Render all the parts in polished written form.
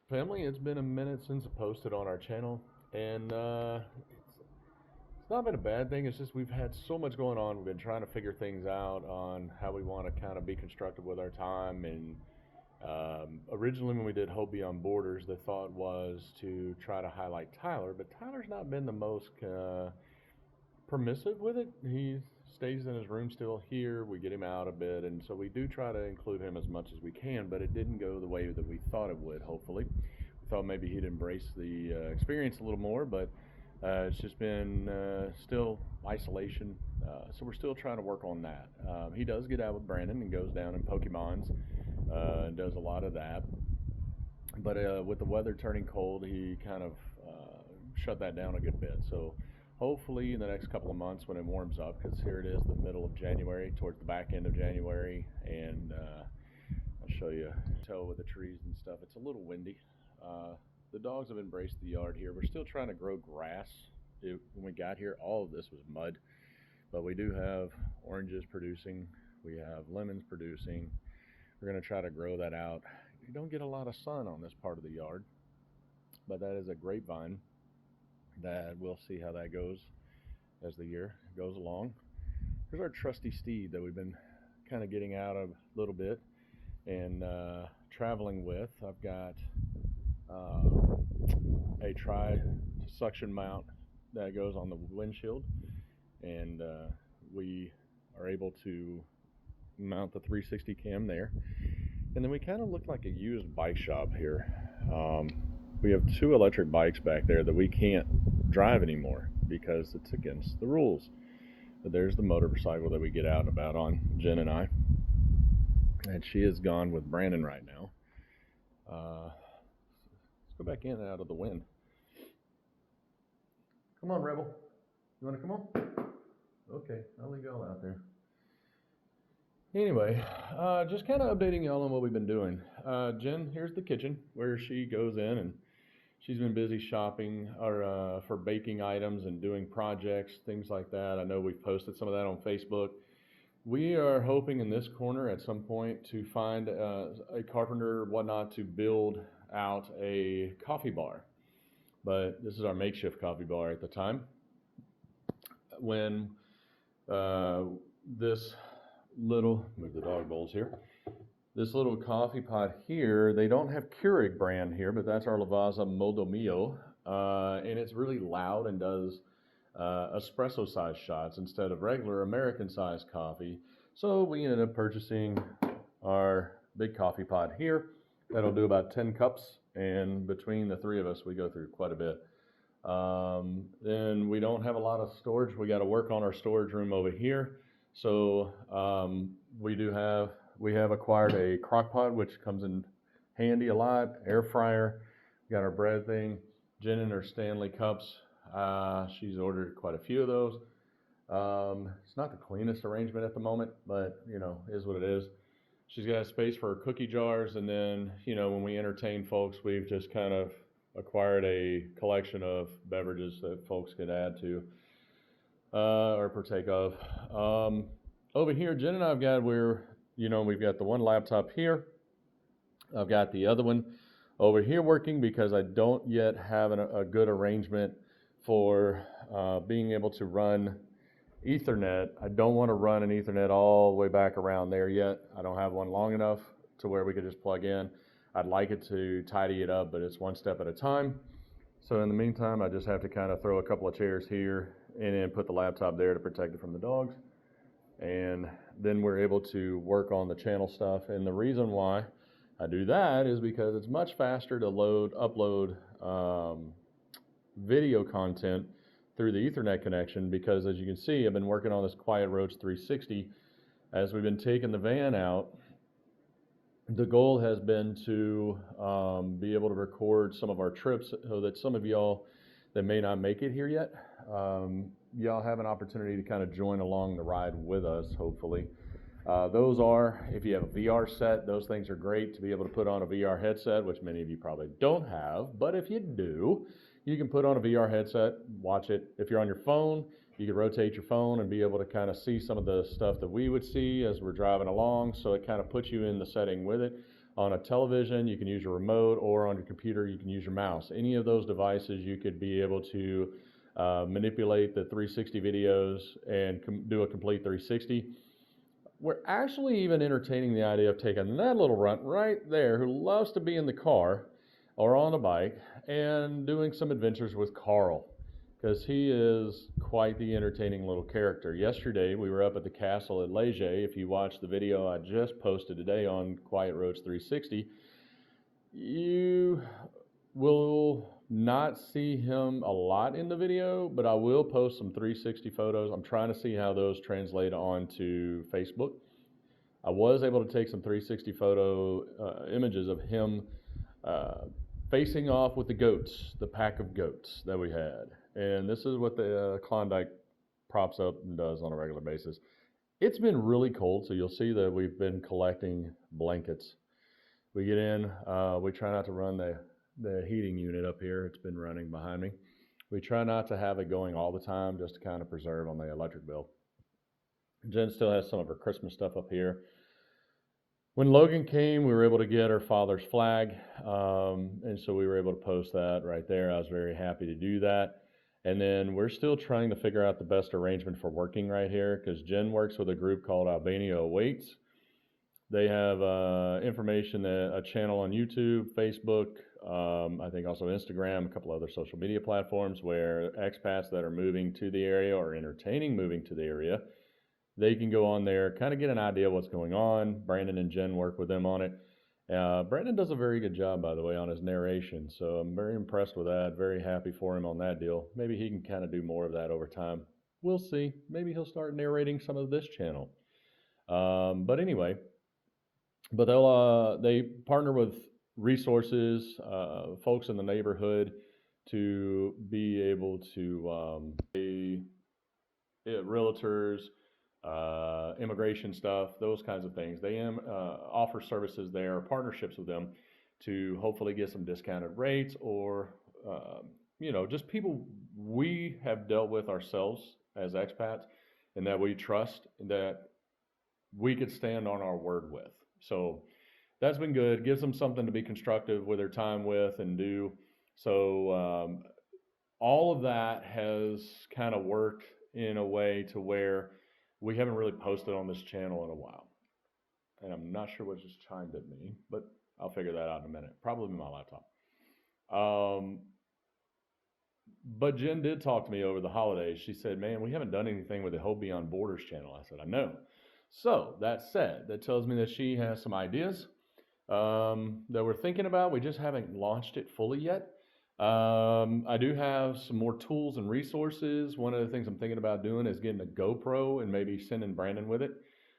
Family, it's been a minute since I posted on our channel, and it's not been a bad thing. It's just we've had so much going on. We've been trying to figure things out on how we want to kind of be constructive with our time. And originally, when we did Hope Beyond Borders, the thought was to try to highlight Tyler, but Tyler's not been the most permissive with it. He stays in his room still here. We get him out a bit, and so we do try to include him as much as we can, but it didn't go the way that we thought it would, hopefully. We thought maybe he'd embrace the experience a little more, but it's just been still isolation. So we're still trying to work on that. He does get out with Brandon and goes down in Pokemons and does a lot of that. But with the weather turning cold, he kind of shut that down a good bit. So hopefully in the next couple of months when it warms up, because here it is the middle of January, towards the back end of January, and I'll show you tell with the trees and stuff. It's a little windy. The dogs have embraced the yard here. We're still trying to grow grass. When we got here, all of this was mud, but we do have oranges producing. We have lemons producing. We're going to try to grow that out. You don't get a lot of sun on this part of the yard, but that is a grapevine that we'll see how that goes as the year goes along. Here's our trusty steed that we've been kind of getting out of a little bit and traveling with. I've got a tri-suction mount that goes on the windshield, and we are able to mount the 360 cam there. And then we kind of look like a used bike shop here. We have two electric bikes back there that we can't drive anymore because it's against the rules. But there's the motorcycle that we get out and about on, Jen and I. And she is gone with Brandon right now. Let's go back in and out of the wind. Come on, Rebel. You want to come on? Okay, I'll leave y'all out there. Anyway, just kind of updating y'all on what we've been doing. Jen, here's the kitchen where she goes in, and she's been busy shopping or for baking items and doing projects, things like that. I know we've posted some of that on Facebook. We are hoping in this corner at some point to find a carpenter or whatnot to build out a coffee bar. But this is our makeshift coffee bar at the time. When this little, move the dog bowls here, this little coffee pot here, they don't have Keurig brand here, but that's our Lavazza Modo Mio, and it's really loud and does espresso size shots instead of regular American size coffee. So we ended up purchasing our big coffee pot here. That'll do about 10 cups, and between the three of us, we go through quite a bit. Then we don't have a lot of storage. We got to work on our storage room over here. So we have acquired a crock pot, which comes in handy a lot. Air fryer. We got our bread thing. Jen and her Stanley cups. She's ordered quite a few of those. It's not the cleanest arrangement at the moment, but is what it is. She's got space for her cookie jars, and then when we entertain folks, we've just kind of acquired a collection of beverages that folks could add to or partake of. Over here, Jen and I've got we've got the one laptop here. I've got the other one over here working because I don't yet have a good arrangement for being able to run Ethernet. I don't want to run an Ethernet all the way back around there yet. I don't have one long enough to where we could just plug in. I'd like it to tidy it up, but it's one step at a time. So in the meantime, I just have to kind of throw a couple of chairs here and then put the laptop there to protect it from the dogs. And then we're able to work on the channel stuff. And the reason why I do that is because it's much faster to upload video content through the Ethernet connection, because as you can see, I've been working on this Quiet Roach 360. As we've been taking the van out, the goal has been to be able to record some of our trips so that some of y'all that may not make it here yet, y'all have an opportunity to kind of join along the ride with us, hopefully. Those are, if you have a VR set, those things are great to be able to put on a VR headset, which many of you probably don't have, but if you do, you can put on a VR headset, watch it. If you're on your phone, you can rotate your phone and be able to kind of see some of the stuff that we would see as we're driving along, so it kind of puts you in the setting with it. On a television, you can use your remote, or on your computer, you can use your mouse. Any of those devices, you could be able to manipulate the 360 videos and do a complete 360. We're actually even entertaining the idea of taking that little runt right there who loves to be in the car or on a bike and doing some adventures with Carl, because he is quite the entertaining little character. Yesterday, we were up at the castle at Leger. If you watch the video I just posted today on Quiet Roads 360, you will not see him a lot in the video, but I will post some 360 photos. I'm trying to see how those translate onto Facebook. I was able to take some 360 photo images of him facing off with the goats, the pack of goats that we had. And this is what the Klondike props up and does on a regular basis. It's been really cold, so you'll see that we've been collecting blankets. We get in, we try not to run the heating unit up here. It's been running behind me. We try not to have it going all the time, just to kind of preserve on the electric bill. Jen still has some of her Christmas stuff up here. When Logan came, we were able to get her father's flag, and so we were able to post that right there. I was very happy to do that. And then we're still trying to figure out the best arrangement for working right here, because Jen works with a group called Albania Awaits. They have information, a channel on YouTube, Facebook, I think also Instagram, a couple other social media platforms where expats that are moving to the area or entertaining moving to the area, they can go on there, kind of get an idea of what's going on. Brandon and Jen work with them on it. Brandon does a very good job, by the way, on his narration, so I'm very impressed with that, very happy for him on that deal. Maybe he can kind of do more of that over time. We'll see. Maybe he'll start narrating some of this channel. But anyway, but they partner with resources, folks in the neighborhood, to be able to realtors, immigration stuff, those kinds of things. They offer services there, partnerships with them, to hopefully get some discounted rates, or just people we have dealt with ourselves as expats and that we trust, that we could stand on our word with. So that's been good. Gives them something to be constructive with their time with and do. So all of that has kind of worked in a way to where we haven't really posted on this channel in a while. And I'm not sure what just chimed at me, but I'll figure that out in a minute. Probably my laptop. But Jen did talk to me over the holidays. She said, man, we haven't done anything with the Hope Beyond Borders channel. I said, I know. So that said, that tells me that she has some ideas that we're thinking about. We just haven't launched it fully yet. I do have some more tools and resources. One of the things I'm thinking about doing is getting a GoPro and maybe sending Brandon with it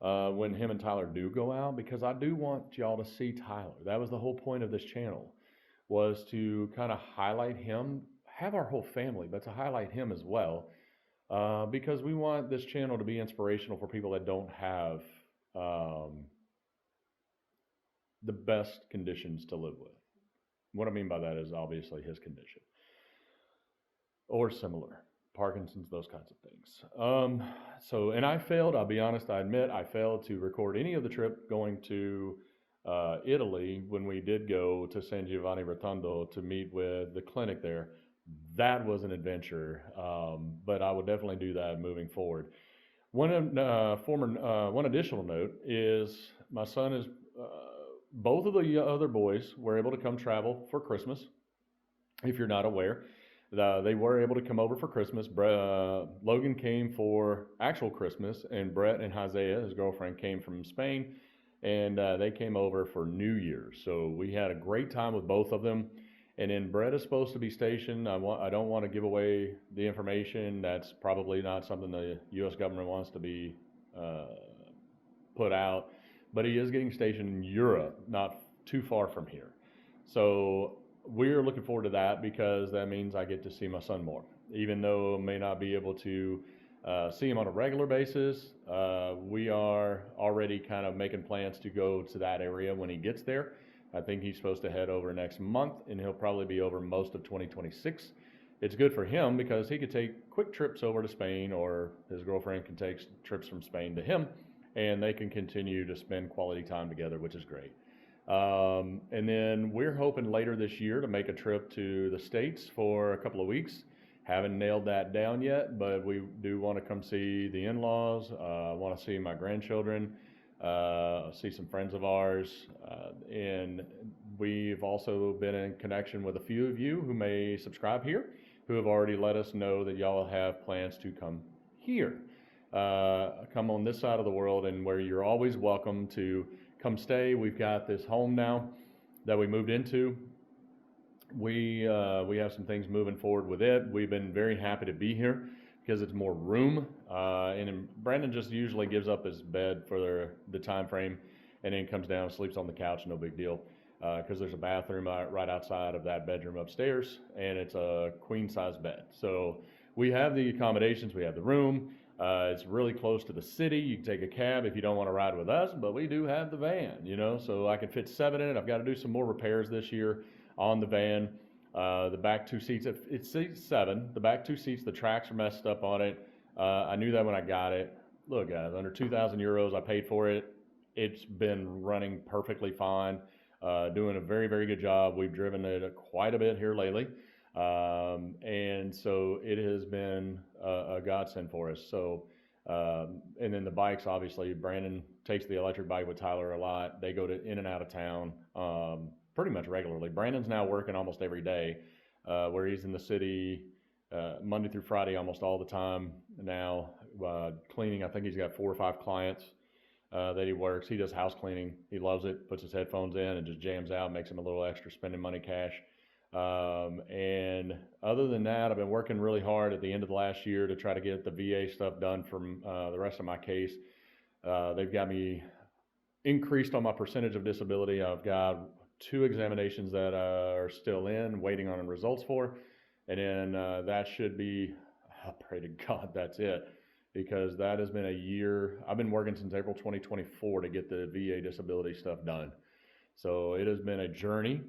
when him and Tyler do go out, because I do want y'all to see Tyler. That was the whole point of this channel, was to kind of highlight him, have our whole family, but to highlight him as well, because we want this channel to be inspirational for people that don't have the best conditions to live with. What I mean by that is obviously his condition or similar, Parkinson's, those kinds of things. And I failed, I'll be honest, I admit, I failed to record any of the trip going to Italy when we did go to San Giovanni Rotondo to meet with the clinic there. That was an adventure, but I would definitely do that moving forward. One additional note is my son is, both of the other boys were able to come travel for Christmas. If you're not aware, they were able to come over for Christmas. Logan came for actual Christmas, and Brett and Isaiah, his girlfriend, came from Spain, and they came over for New Year's. So we had a great time with both of them. And then Brett is supposed to be stationed. I don't want to give away the information. That's probably not something the U.S. government wants to be put out. But he is getting stationed in Europe, not too far from here. So we're looking forward to that, because that means I get to see my son more. Even though I may not be able to see him on a regular basis, we are already kind of making plans to go to that area when he gets there. I think he's supposed to head over next month, and he'll probably be over most of 2026. It's good for him because he could take quick trips over to Spain, or his girlfriend can take trips from Spain to him, and they can continue to spend quality time together, which is great. And then we're hoping later this year to make a trip to the States for a couple of weeks. Haven't nailed that down yet, but we do want to come see the in-laws. Want to see my grandchildren, see some friends of ours, and we've also been in connection with a few of you who may subscribe here, who have already let us know that y'all have plans to come here, come on this side of the world, and where you're always welcome to come stay. We've got this home now that we moved into. We have some things moving forward with it. We've been very happy to be here because it's more room. And Brandon just usually gives up his bed for the time frame, and then comes down and sleeps on the couch. No big deal, because there's a bathroom right outside of that bedroom upstairs, and it's a queen size bed. So we have the accommodations. We have the room. It's really close to the city. You can take a cab if you don't want to ride with us, but we do have the van, so I can fit 7 in it. I've got to do some more repairs this year on the van. The back 2 seats, it seats 7. The back 2 seats, the tracks are messed up on it. I knew that when I got it. Look, guys, under 2,000 euros, I paid for it. It's been running perfectly fine, doing a very, very good job. We've driven it quite a bit here lately. And so it has been a godsend for us. So, and then the bikes, obviously, Brandon takes the electric bike with Tyler a lot. They go in and out of town pretty much regularly. Brandon's now working almost every day, where he's in the city Monday through Friday almost all the time now. Cleaning, I think he's got 4 or 5 clients that he works. He does house cleaning. He loves it, puts his headphones in and just jams out, makes him a little extra spending money cash. And other than that, I've been working really hard at the end of the last year to try to get the VA stuff done from the rest of my case. They've got me increased on my percentage of disability. I've got 2 examinations that are still in, waiting on results for. And then that should be, I pray to God that's it, because that has been a year. I've been working since April 2024 to get the VA disability stuff done. So it has been a journey.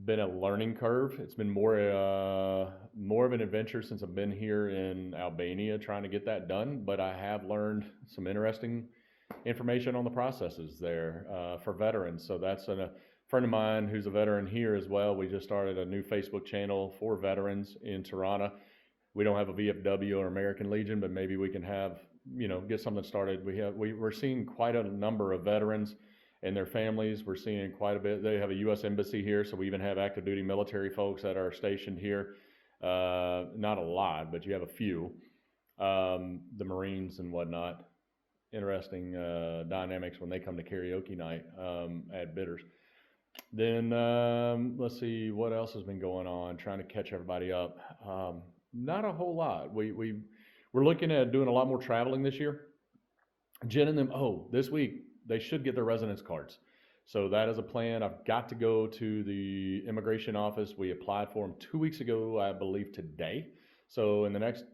Been a learning curve. It's been more of an adventure since I've been here in Albania trying to get that done, but I have learned some interesting information on the processes there for veterans. So that's a friend of mine who's a veteran here as well. We just started a new Facebook channel for veterans in Tirana. We don't have a VFW or American Legion, but maybe we can have, get something started. We're seeing quite a number of veterans and their families. We're seeing quite a bit. They have a U.S. embassy here, so we even have active duty military folks that are stationed here. Not a lot, but you have a few. The Marines and whatnot. Interesting dynamics when they come to karaoke night at Bitters. Then let's see what else has been going on. Trying to catch everybody up. Not a whole lot. We're looking at doing a lot more traveling this year. Jen and them. This week they should get their residence cards. So that is a plan. I've got to go to the immigration office. We applied for them 2 weeks ago, I believe today. So in the next,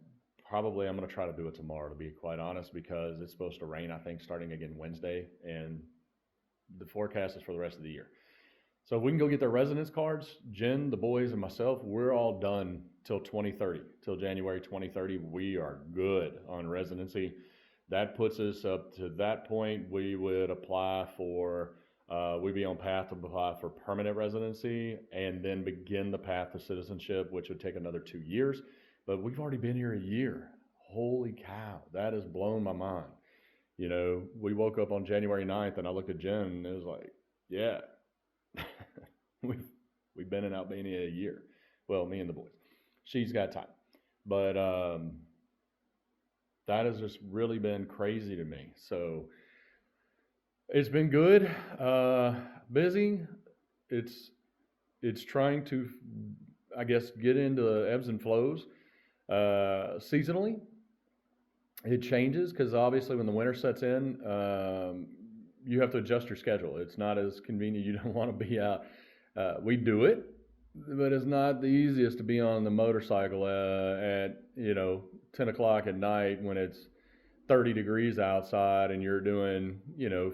probably I'm going to try to do it tomorrow, to be quite honest, because it's supposed to rain, I think, starting again Wednesday, and the forecast is for the rest of the year. So if we can go get their residence cards, Jen, the boys, and myself, we're all done till 2030, till January 2030. We are good on residency. That puts us up to that point. We would apply for, we'd be on path to apply for permanent residency and then begin the path to citizenship, which would take another 2 years. But we've already been here a year. Holy cow, that has blown my mind. We woke up on January 9th and I looked at Jen and it was like, yeah, we've been in Albania a year. Well, me and the boys. She's got time. But that has just really been crazy to me. So it's been good, busy. It's trying to, I guess, get into the ebbs and flows. Seasonally, it changes because obviously when the winter sets in, you have to adjust your schedule. It's not as convenient. You don't want to be out. We do it, but it's not the easiest to be on the motorcycle at 10 o'clock at night when it's 30 degrees outside and you're doing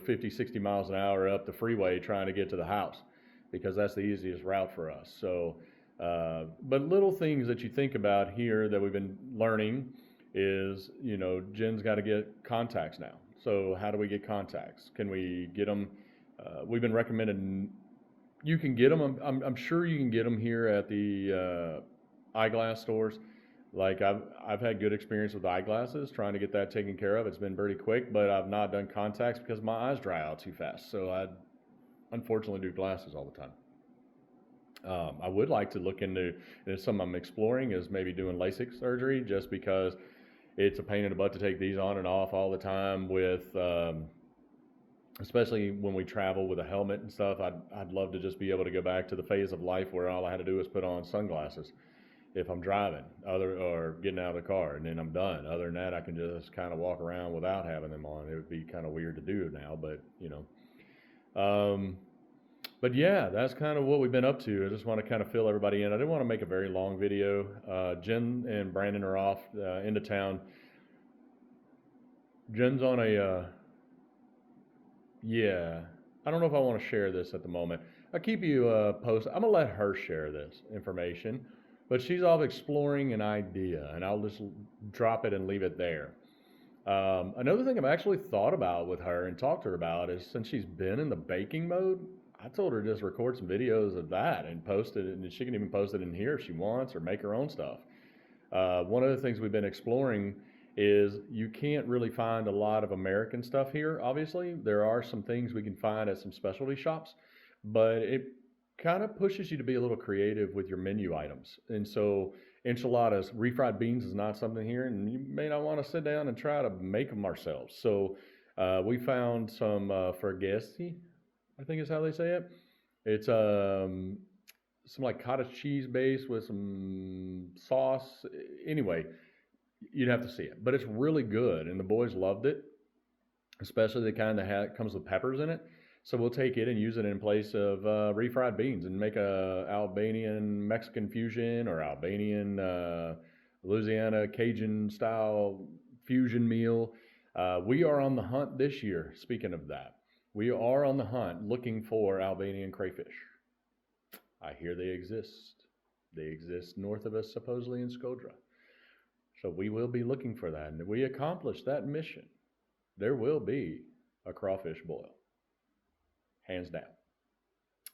50, 60 miles an hour up the freeway trying to get to the house, because that's the easiest route for us. So but little things that you think about here that we've been learning is, Jen's got to get contacts now. So how do we get contacts? Can we get them we've been recommended. You can get them. I'm sure you can get them here at the eyeglass stores. Like I've had good experience with eyeglasses, trying to get that taken care of. It's been pretty quick, but I've not done contacts because my eyes dry out too fast. So I unfortunately do glasses all the time. I would like to look into, and it's something I'm exploring, is maybe doing LASIK surgery, just because it's a pain in the butt to take these on and off all the time with, especially when we travel with a helmet and stuff. I'd love to just be able to go back to the phase of life where all I had to do was put on sunglasses if I'm driving, or getting out of the car, and then I'm done. Other than that, I can just kind of walk around without having them on. It would be kind of weird to do now, but you know. But yeah, that's kind of what we've been up to. I just want to kind of fill everybody in. I didn't want to make a very long video. Jen and Brandon are off into town. Jen's on a, yeah, I don't know if I want to share this at the moment. I'll keep you posted. I'm going to let her share this information, but she's off exploring an idea, and I'll just drop it and leave it there. Another thing I've actually thought about with her and talked to her about is, since she's been in the baking mode, I told her to just record some videos of that and post it, and she can even post it in here if she wants, or make her own stuff. One of the things we've been exploring is you can't really find a lot of American stuff here, obviously. There are some things we can find at some specialty shops, but it kind of pushes you to be a little creative with your menu items. And so enchiladas, refried beans is not something here, and you may not want to sit down and try to make them ourselves. So we found some fargesi, I think is how they say it. It's some like cottage cheese base with some sauce. Anyway, you'd have to see it, but it's really good, and the boys loved it, especially the kind that comes with peppers in it. So we'll take it and use it in place of refried beans, and make a Albanian Mexican fusion, or Albanian Louisiana Cajun style fusion meal. We are on the hunt this year. Speaking of that, we are on the hunt looking for Albanian crayfish. I hear they exist. They exist north of us, supposedly in Skodra. So we will be looking for that. And if we accomplish that mission, there will be a crawfish boil. Hands down.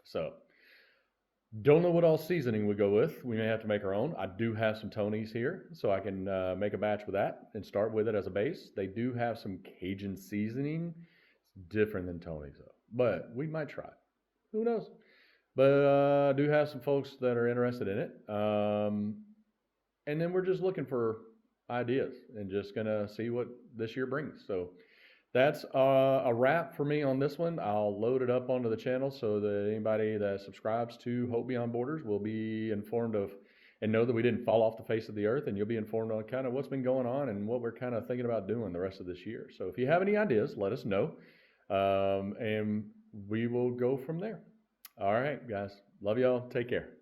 So, don't know what all seasoning we go with. We may have to make our own. I do have some Tony's here, so I can make a batch with that and start with it as a base. They do have some Cajun seasoning. It's different than Tony's, though. But we might try it. Who knows? But I do have some folks that are interested in it. And then we're just looking for ideas and just going to see what this year brings. So that's a wrap for me on this one. I'll load it up onto the channel so that anybody that subscribes to Hope Beyond Borders will be informed of, and know that we didn't fall off the face of the earth, and you'll be informed on kind of what's been going on and what we're kind of thinking about doing the rest of this year. So if you have any ideas, let us know, and we will go from there. All right, guys. Love y'all. Take care.